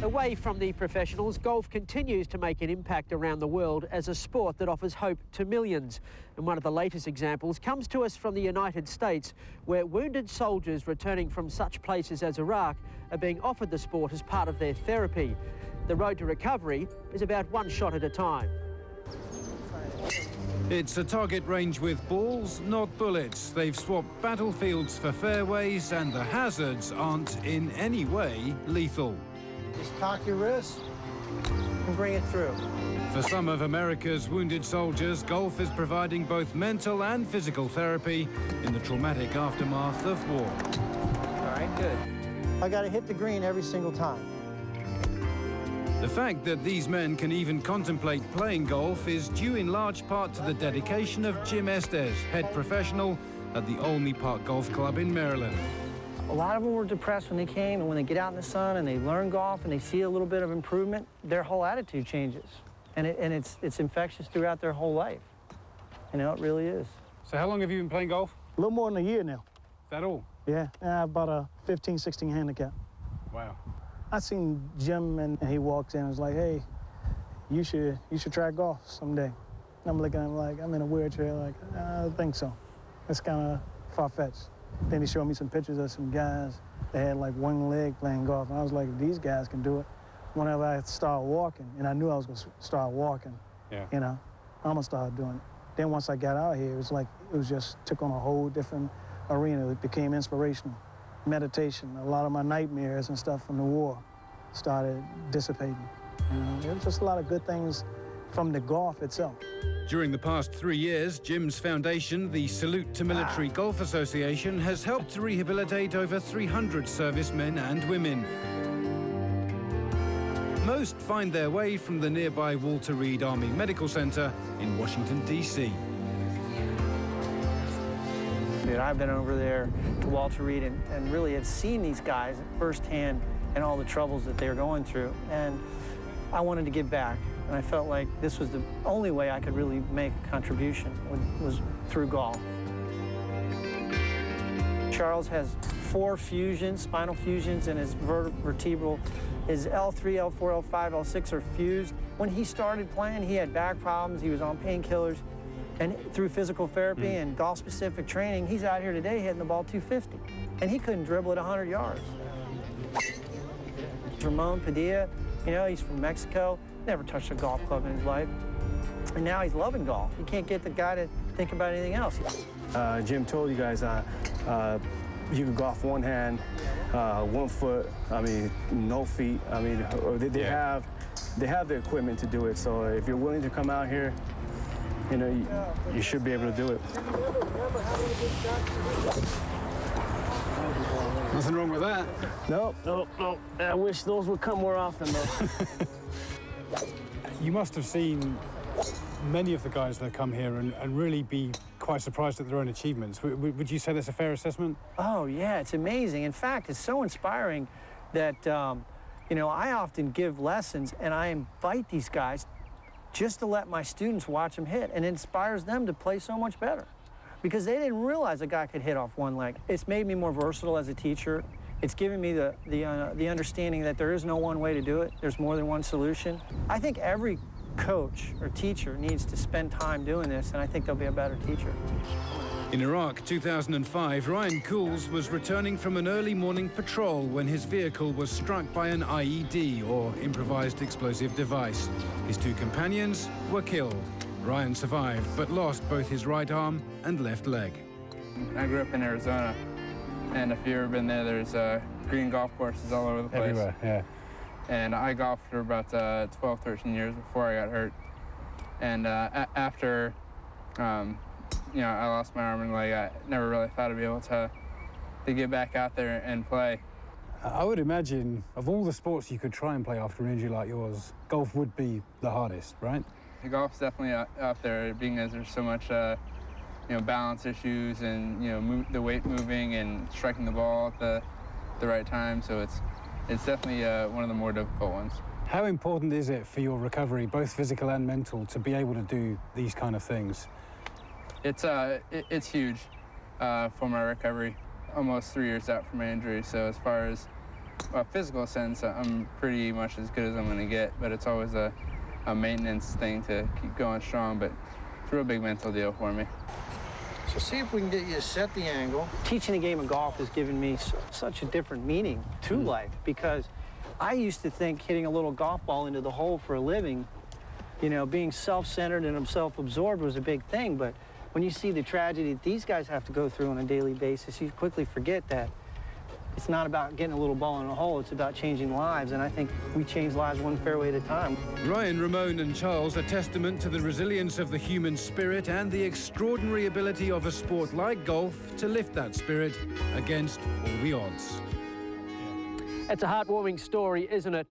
Away from the professionals, golf continues to make an impact around the world as a sport that offers hope to millions. And one of the latest examples comes to us from the United States, where wounded soldiers returning from such places as Iraq are being offered the sport as part of their therapy. The road to recovery is about one shot at a time. It's a target range with balls, not bullets. They've swapped battlefields for fairways, and the hazards aren't in any way lethal. Just cock your wrist and bring it through. For some of America's wounded soldiers, golf is providing both mental and physical therapy in the traumatic aftermath of war. All right, good. I got to hit the green every single time. The fact that these men can even contemplate playing golf is due in large part to the dedication of Jim Estes, head professional at the Olney Park Golf Club in Maryland. A lot of them were depressed when they came, and when they get out in the sun and they learn golf and they see a little bit of improvement, their whole attitude changes. And it's infectious throughout their whole life. You know, it really is. So how long have you been playing golf? A little more than a year now. Is that all? Yeah, about a 15, 16 handicap. Wow. I seen Jim and he walked in and was like, hey, you should try golf someday. And I'm looking at him like, I'm in a wheelchair, like, I don't think so. That's kind of far-fetched. Then he showed me some pictures of some guys that had like one leg playing golf. And I was like, these guys can do it. Whenever I started walking, and I knew I was going to start walking, you know, I'm going to start doing it. Then once I got out here, it was like, it was just took on a whole different arena. It became inspirational. Meditation, a lot of my nightmares and stuff from the war started dissipating. You know, there was just a lot of good things from the golf itself. During the past 3 years, Jim's foundation, the Salute to Military Golf Association, has helped to rehabilitate over 300 servicemen and women. Most find their way from the nearby Walter Reed Army Medical Center in Washington, D.C. Dude, I've been over there to Walter Reed and really have seen these guys firsthand and all the troubles that they're going through. And I wanted to give back. And I felt like this was the only way I could really make a contribution was through golf. Charles has 4 fusions, spinal fusions in his vertebral. His L3, L4, L5, L6 are fused. When he started playing, he had back problems. He was on painkillers. And through physical therapy and golf-specific training, he's out here today hitting the ball 250. And he couldn't dribble at 100 yards. Ramon Padilla, you know, he's from Mexico. Never touched a golf club in his life. And now he's loving golf. You can't get the guy to think about anything else. Jim told you guys you can golf one hand, 1 foot, I mean, no feet. I mean, they have the equipment to do it. So if you're willing to come out here, you know, you should be able to do it. Nothing wrong with that. Nope, nope, nope. I wish those would come more often, though. You must have seen many of the guys that come here and really be quite surprised at their own achievements. Would you say that's a fair assessment? Oh, yeah, it's amazing. In fact, it's so inspiring that, you know, I often give lessons and I invite these guys just to let my students watch them hit, and it inspires them to play so much better because they didn't realize a guy could hit off one leg. It's made me more versatile as a teacher. It's given me the understanding that there is no one way to do it. There's more than one solution. I think every coach or teacher needs to spend time doing this, and I think they'll be a better teacher. In Iraq, 2005, Ryan Cools was returning from an early morning patrol when his vehicle was struck by an IED, or improvised explosive device. His 2 companions were killed. Ryan survived, but lost both his right arm and left leg. I grew up in Arizona, and if you've ever been there, there's green golf courses all over the place. Everywhere, yeah. And I golfed for about 12, 13 years before I got hurt. And after, you know, I lost my arm and leg, I never really thought I'd be able to get back out there and play. I would imagine of all the sports you could try and play after an injury like yours, golf would be the hardest, right? The golf's definitely out there, being as there's so much, you know, balance issues and, you know, the weight moving and striking the ball at the right time. So it's definitely one of the more difficult ones. How important is it for your recovery, both physical and mental, to be able to do these kind of things? It's huge for my recovery. Almost 3 years out from my injury, so as far as physical sense, I'm pretty much as good as I'm going to get, but it's always a maintenance thing to keep going strong, but it's a real big mental deal for me. So see if we can get you to set the angle. Teaching the game of golf has given me such a different meaning to life, because I used to think hitting a little golf ball into the hole for a living, you know, being self-centered and self-absorbed was a big thing, but when you see the tragedy that these guys have to go through on a daily basis, you quickly forget that it's not about getting a little ball in a hole, it's about changing lives, and I think we change lives one fairway at a time. Ryan, Ramon and Charles are testament to the resilience of the human spirit and the extraordinary ability of a sport like golf to lift that spirit against all the odds. It's a heartwarming story, isn't it?